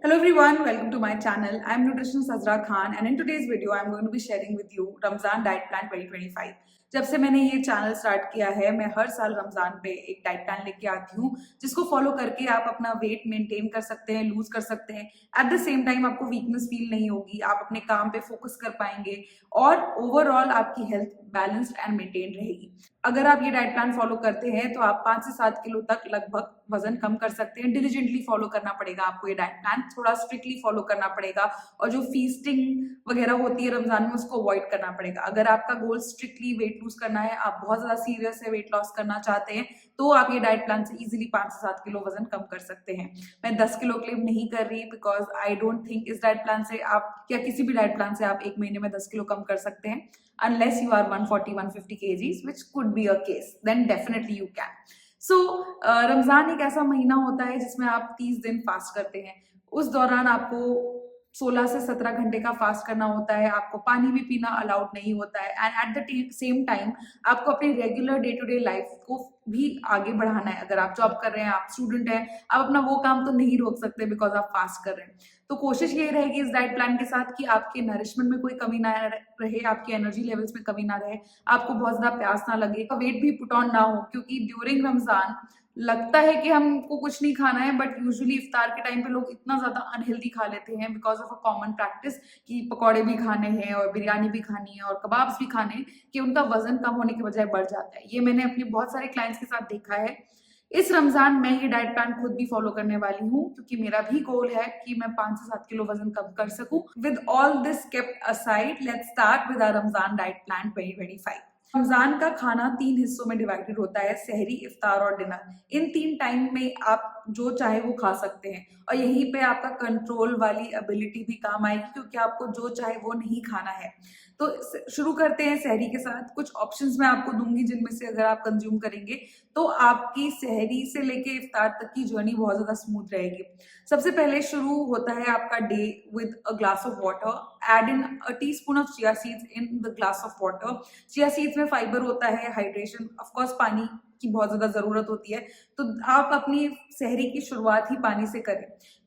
Hello everyone, welcome to my channel. I'm nutritionist Azra Khan and in today's video I'm going to be sharing with you Ramzan Diet Plan 2025. जब से मैंने ये channel start किया है मैं हर साल रमजान पे एक डाइट प्लान लेके आती हूँ जिसको फॉलो करके आप अपना वेट मेंटेन कर सकते हैं, लूज कर सकते हैं। एट द सेम टाइम आपको वीकनेस फील नहीं होगी, आप अपने काम पे फोकस कर पाएंगे और ओवरऑल आपकी हेल्थ बैलेंस्ड एंड मेंटेन रहेगी। अगर आप ये डाइट प्लान फॉलो करते हैं तो आप 5 से 7 किलो तक लगभग वजन कम कर सकते हैं। डिलीजेंटली फॉलो करना पड़ेगा आपको ये डाइट प्लान, थोड़ा स्ट्रिक्टली फॉलो करना पड़ेगा और जो फीस्टिंग वगैरह होती है रमजान में उसको अवॉइड करना पड़ेगा। अगर आपका गोल स्ट्रिक्टली वेट लूज करना है, आप बहुत ज्यादा सीरियस है वेट लॉस करना चाहते हैं तो आप ये डाइट प्लान से इजीली 5 से 7 किलो वजन कम कर सकते हैं। मैं 10 किलो क्लेम नहीं कर रही बिकॉज आई डोंट थिंक इस डाइट प्लान से आप या किसी भी डाइट प्लान से आप एक महीने में 10 किलो कम कर सकते हैं unless you are 140-150 kgs, which could be a case, then definitely you can. So Ramzan एक ऐसा महीना होता है जिसमें आप 30 दिन फास्ट करते हैं। उस दौरान आपको 16 से 17 घंटे का फास्ट करना होता है, आपको पानी भी पीना अलाउड नहीं होता है and at the same time आपको अपनी regular day to day life को भी आगे बढ़ाना है। अगर आप जॉब कर रहे हैं, आप स्टूडेंट हैं, आप अपना वो काम तो नहीं रोक सकते बिकॉज आप फास्ट कर रहे हैं। तो कोशिश ये रहेगी इस डाइट प्लान के साथ कि आपके नरिशमेंट में कोई कमी ना रहे, आपकी एनर्जी लेवल्स में कमी ना रहे, आपको बहुत ज्यादा प्यास ना लगे, वेट भी पुट ऑन ना हो। क्योंकि ड्यूरिंग रमजान लगता है कि हमको कुछ नहीं खाना है बट यूजुअली इफ्तार के टाइम पे लोग इतना ज्यादा अनहेल्दी खा लेते हैं because of a common practice कि पकौड़े भी खाने हैं और बिरयानी भी खानी है और कबाब्स भी खाने हैं, कि उनका वजन कम होने के बजाय बढ़ जाता है। ये मैंने अपने बहुत सारे क्लाइंट्स के साथ देखा है। इस रमजान मैं ये डाइट प्लान खुद भी फॉलो करने वाली हूँ क्योंकि मेरा भी गोल है कि मैं 5 से 7 किलो वजन कम कर सकूं। With all this kept aside, let's start with our Ramzan diet plan 2025। Ramzan का खाना 3 हिस्सों में डिवाइडेड होता है, सहरी, इफ्तार और डिनर। इन 3 टाइम में आप जो चाहे वो खा सकते हैं और यहीं पे आपका कंट्रोल वाली एबिलिटी भी काम आएगी क्योंकि आपको जो चाहे वो नहीं खाना है। तो शुरू करते हैं सहरी के साथ। कुछ ऑप्शंस मैं आपको दूंगी जिनमें से अगर आप कंज्यूम करेंगे तो आपकी सहरी से लेके इफ्तार तक की जर्नी बहुत ज्यादा स्मूथ रहेगी। सबसे पहले शुरू होता है आपका day with a glass of water. Add in a teaspoon of chia seeds in the glass of water. Chia seeds में फाइबर होता है, हाइड्रेशन, ऑफ कोर्स पानी की बहुत ज्यादा जरूरत होती है, तो आप अपनी सहरी की शुरुआत ही पानी से करें।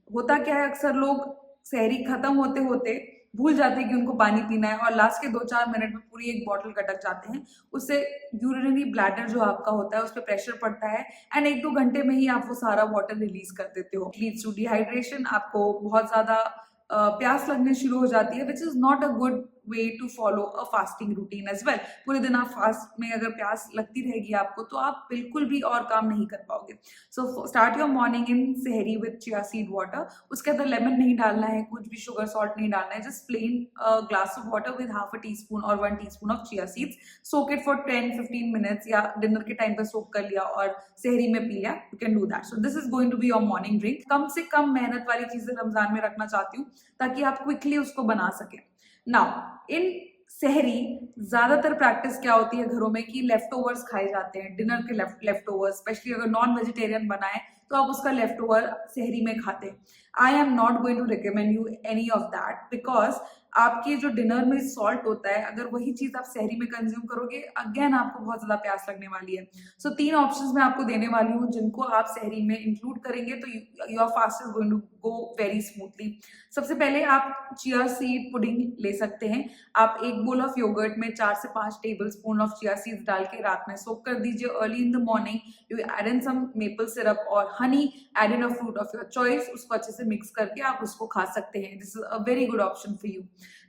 होता क्या है, अक्सर लोग सहरी खत्म होते होते भूल जाते हैं कि उनको पानी पीना है और लास्ट के 2-4 मिनट में पूरी एक बॉटल गटक जाते हैं। उससे यूरिनरी ब्लैडर जो आपका होता है उस पर प्रेशर पड़ता है एंड 1-2 घंटे में ही आप वो सारा वाटर रिलीज कर देते हो। लीड्स टू डिहाइड्रेशन, आपको बहुत ज्यादा प्यास लगने शुरू हो जाती है, which is not a good way to follow a fasting routine as well. पूरे दिन आप फास्ट में अगर प्यास लगती रहेगी आपको तो आप बिल्कुल भी और काम नहीं कर पाओगे। सो स्टार्ट योर मॉर्निंग इन सहरी विद चिया सीड वाटर। उसके अंदर लेमन नहीं डालना है, कुछ भी शुगर सॉल्ट नहीं डालना है, just plain glass of water with half a teaspoon और 1 teaspoon of chia seeds. Soak it for 10-15 minutes या डिनर के टाइम पर सोक कर लिया और सहरी में पी लिया, you can do that. So this is going to be your morning drink. कम से कम मेहनत वाली चीजें रमजान में रखना चाहती हूँ ताकि आप क्विकली उसको बना सके। नाउ इन सहरी ज्यादातर प्रैक्टिस क्या होती है घरों में कि लेफ्ट ओवर्स खाए जाते हैं, डिनर के लेफ्ट ओवर्स, स्पेशली अगर नॉन वेजिटेरियन बनाए तो आप उसका लेफ्ट ओवर सहरी में खाते हैं। I am not going to recommend you any of that because आपके जो डिनर में सॉल्ट होता है, अगर वही चीज आप सहरी में कंज्यूम करोगे अगेन आपको बहुत ज्यादा प्यास लगने वाली है। सो 3 ऑप्शंस मैं आपको देने वाली हूँ जिनको आप सहरी में इंक्लूड करेंगे तो your fast is going to go very smoothly. सबसे पहले आप चिया सीड पुडिंग ले सकते हैं। आप एक बोल ऑफ योगर्ट में 4 से 5 tablespoon of chia seeds डाल के रात में सोक कर दीजिए। Early in the morning you add in some maple syrup और honey, add in a fruit of your choice, उसको अच्छे से मिक्स करके आप उसको खा सकते हैं। This is a very good option for you.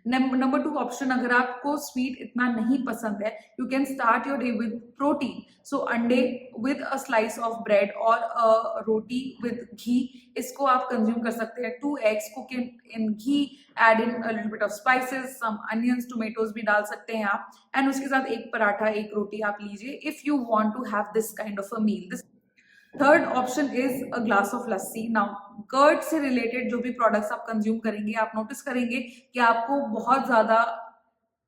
Number 2 option, अगर आपको स्वीट इतना नहीं पसंद है, you can start your day with protein. So अंडे with a slice of bread और रोटी विद घी, इसको आप कंज्यूम कर सकते हैं। 2 eggs cook in ghee, add in a little bit of spices, some onions, tomatoes भी डाल सकते हैं आप एंड उसके साथ एक पराठा, एक रोटी आप लीजिए if you want to have this kind of a meal. Third option is a glass of lassi. Now curd से रिलेटेड जो भी प्रोडक्ट्स आप कंज्यूम करेंगे आप नोटिस करेंगे कि आपको बहुत ज्यादा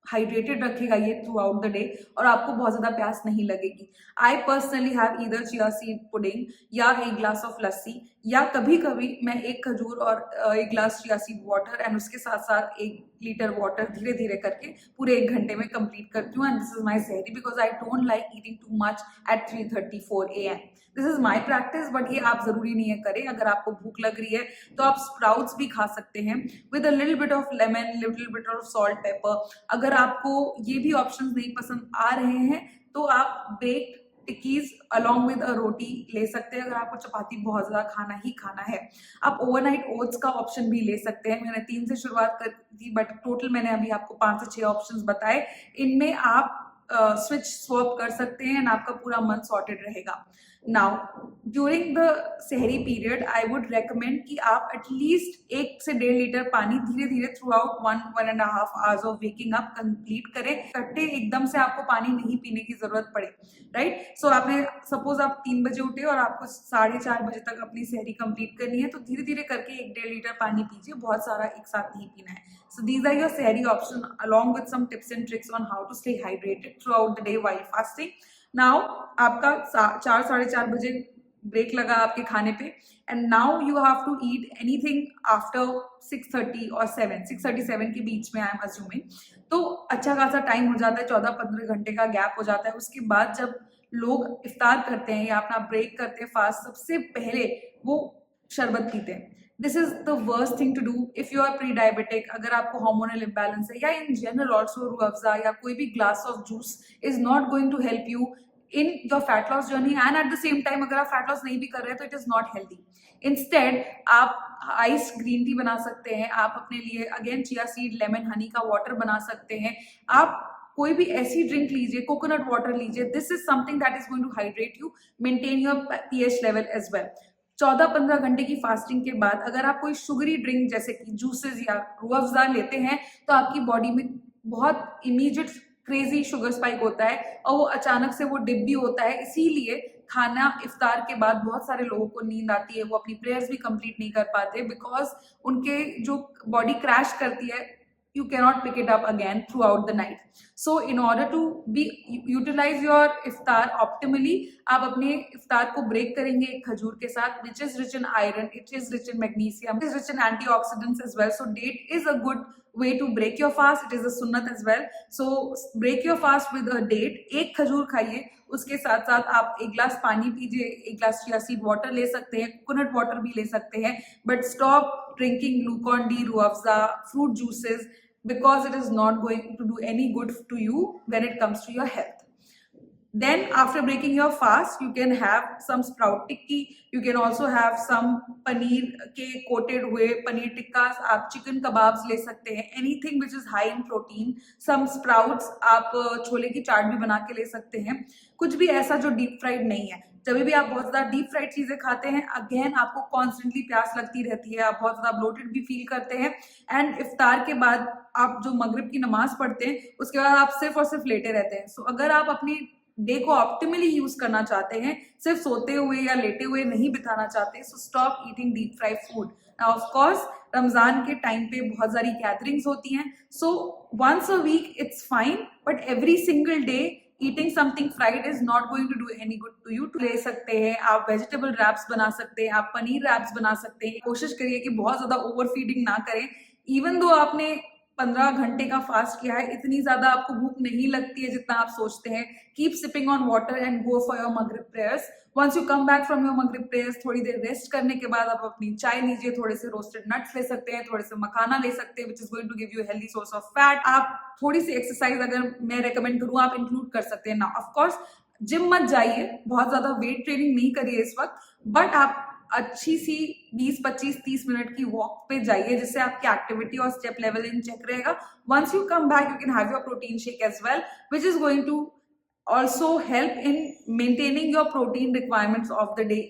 हाइड्रेटेड रखेगा ये थ्रू आउट द डे और आपको बहुत ज्यादा प्यास नहीं लगेगी। I personally have either chia seed pudding या एक ग्लास ऑफ लस्सी, या कभी कभी मैं एक खजूर और एक glass chia seed water and उसके साथ साथ 1 लीटर वाटर धीरे धीरे करके पूरे 1 घंटे में कंप्लीट करती हूँ। And this is my sehri because I don't like eating too much at 3:34 AM। This is my practice, but ये आप जरूरी नहीं है करें। अगर आपको भूख लग रही है तो आप स्प्राउट्स भी खा सकते हैं with a little bit of lemon, little bit of salt, paper. अगर आपको ये भी ऑप्शंस नहीं पसंद आ रहे हैं तो आप baked tikkis along with a रोटी ले सकते हैं, अगर आपको चपाती बहुत ज्यादा खाना ही खाना है। आप ओवरनाइट ओट्स का ऑप्शन भी ले सकते हैं। मैंने 3 से शुरुआत कर दी, बट टोटल मैंने अभी आपको 5 से 6 ऑप्शंस बताए। इनमें आप स्विच स्वैप कर सकते हैं एंड आपका पूरा मंथ सॉर्टेड रहेगा। नाउ ड्यूरिंग द सहरी पीरियड आई वुड रेकमेंड कि आप एटलीस्ट 1 से 1.5 लीटर पानी धीरे धीरे through out 1.5 hours of waking up complete करें। इकट्ठे एकदम से आपको पानी नहीं पीने की जरूरत पड़े, राइट। सो आपने सपोज आप 3 बजे उठे और आपको 4:30 बजे तक अपनी सहरी कंप्लीट करनी है, तो धीरे धीरे करके 1-1.5 लीटर पानी पीजिए, बहुत सारा एक साथ नहीं पीना है। So these are your सहरी option along with some tips and tricks on how to stay hydrated throughout the day while fasting. Now आपका 4-4:30 बजे ब्रेक लगा आपके खाने पे, and now you have to eat anything after 6:30 और 7, 6:37 के बीच में आई एम अज्यूमिंग। तो अच्छा खासा टाइम हो जाता है, 14-15 घंटे का गैप हो जाता है। उसके बाद जब लोग इफ्तार करते हैं या अपना ब्रेक करते हैं फास्ट, सबसे पहले वो शरबत पीते हैं। This is the worst thing to do if you are pre diabetic. अगर आपको हार्मोनल इम्बैलेंस है या in general also Rooh Afza या कोई भी glass of juice is not going to help you in your fat loss journey, and at the same time अगर आप fat loss नहीं भी कर रहे हैं तो it is not healthy. Instead आप आइस ग्रीन टी बना सकते हैं, आप अपने लिए again chia seed, lemon, Honey का वाटर बना सकते हैं। आप कोई भी ऐसी ड्रिंक लीजिए, कोकोनट वाटर लीजिए। This is something that is going to hydrate you, maintain your pH level as well. 14-15 घंटे की फास्टिंग के बाद अगर आप कोई शुगरी ड्रिंक जैसे कि जूसेस या रूह अफ़ज़ा लेते हैं तो आपकी बॉडी में बहुत इमीडिएट क्रेजी शुगर स्पाइक होता है और वो अचानक से वो डिप भी होता है। इसीलिए खाना इफ्तार के बाद बहुत सारे लोगों को नींद आती है, वो अपनी प्रेयर्स भी कंप्लीट नहीं कर पाते बिकॉज उनके जो बॉडी क्रैश करती है, you cannot pick it up again throughout the night. So in order to utilize your iftar optimally, आप अपने इफ्तार को ब्रेक करेंगे एक खजूर के साथ, which is rich in iron, it is rich in magnesium, it is rich in antioxidants as well. So date is a good way to break your fast. It is a sunnat as well. So break your fast with a date. एक खजूर खाइए, उसके साथ साथ आप 1 गिलास पानी पीजिए, 1 गिलास चिया सीड वाटर ले सकते हैं, कोकोनट वाटर भी ले सकते हैं, but stop drinking Glucon D, Rooh Afza, fruit juices, because it is not going to do any good to you when it comes to your health. Then after breaking your fast, you can have some sprout tikki. You can also have some paneer के coated हुए पनीर टिक्कास, आप chicken kebabs ले सकते हैं, anything which is high in protein, some sprouts, आप छोले की चाट भी बना के ले सकते हैं। कुछ भी ऐसा जो डीप फ्राइड नहीं है। जब भी आप बहुत ज्यादा डीप फ्राइड चीजें खाते हैं, अगेन आपको कॉन्स्टेंटली प्यास लगती रहती है, आप बहुत ज्यादा ब्लोटेड भी फील करते हैं, एंड इफ्तार के बाद आप जो मगरिब की नमाज पढ़ते हैं उसके बाद आप सिर्फ और सिर्फ लेटे रहते हैं। सो अगर आप अपनी डे को ऑप्टिमली यूज करना चाहते हैं, सिर्फ सोते हुए या लेटे हुए नहीं बिताना चाहते, so stop eating deep fried food. Now of course Ramzan के टाइम पे बहुत सारी गैदरिंग्स होती हैं, so once a week it's fine, but every single day eating something fried is not going to do any good to you. ले सकते हैं आप वेजिटेबल रैप्स बना सकते हैं, आप पनीर रैप्स बना सकते हैं। कोशिश करिए कि बहुत ज्यादा ओवर फीडिंग ना करें। इवन दो आपने 15 घंटे का फास्ट किया है, इतनी ज्यादा आपको भूख नहीं लगती है जितना आप सोचते हैं। Keep sipping on water and go for your मगरिब prayers. Once you come back from your मगरिब प्रेयर्स, थोड़ी देर रेस्ट करने के बाद आप अपनी चाय लीजिए, थोड़े से रोस्टेड नट्स ले सकते हैं, थोड़े से मखाना ले सकते हैं, which is going to give you healthy source of fat. आप थोड़ी सी एक्सरसाइज अगर मैं रेकमेंड करूँ आप इंक्लूड कर सकते हैं। ना ऑफ कोर्स जिम मत जाइए, बहुत ज्यादा वेट ट्रेनिंग नहीं करिए इस वक्त, बट आप अच्छी सी 20, 25, 30 मिनट की वॉक पे जाइए, जिससे आपकी एक्टिविटी और स्टेप लेवल इन चेक रहेगा। Once you come back you can have your protein shake as well, which is going to also help in maintaining your protein requirements of the day.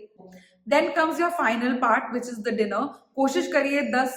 Then comes your final part, which is the dinner. कोशिश करिए 10,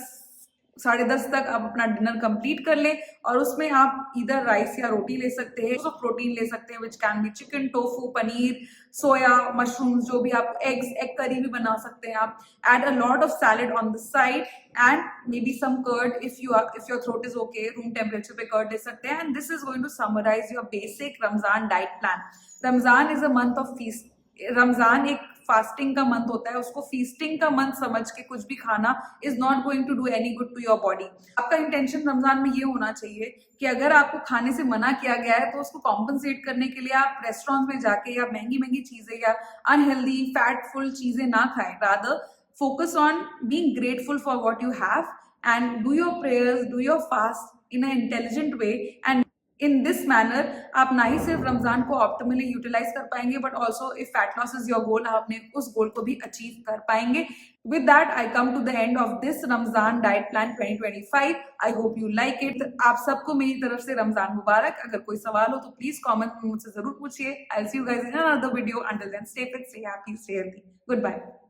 10:30 तक आप अपना dinner complete कर लें, और उसमें आप इधर राइस या रोटी ले सकते हैं, तो प्रोटीन ले सकते हैं, which can be chicken, tofu, paneer, soya, mushrooms, जो भी आप एग्स, एग करी भी बना सकते हैं आप। Add a lot of salad on the side and maybe some curd if your throat is okay, room temperature पे कर्ड ले सकते हैं। And this is going to summarise your basic Ramzan diet plan. Ramzan is a month of feast. Ramzan एक fasting का month होता है, उसको feasting का मंथ समझ के कुछ भी खाना is not going to do any good to your body. आपका इंटेंशन रमजान में ये होना चाहिए कि अगर आपको खाने से मना किया गया है तो उसको कॉम्पनसेट करने के लिए आप रेस्टोरेंट में जाके या महंगी महंगी चीजें या अनहेल्दी फैटफुल चीजें ना खाएं, rather focus on being grateful for what you have and do your prayers, do your fast in an intelligent way, and in this manner आप ना ही सिर्फ रमजान को ऑप्टिमली यूटिलाइज कर पाएंगे but also if fat loss is your goal, आप अपने उस goal को भी अचीव कर पाएंगे। With that I come to the end of this Ramzan diet plan 2025। I hope you like it. आप सबको मेरी तरफ से रमजान मुबारक। अगर कोई सवाल हो तो प्लीज कॉमेंट में मुझसे जरूर पूछिए। I will see you guys in another video. Until then stay fit, stay happy, stay healthy. Good bye.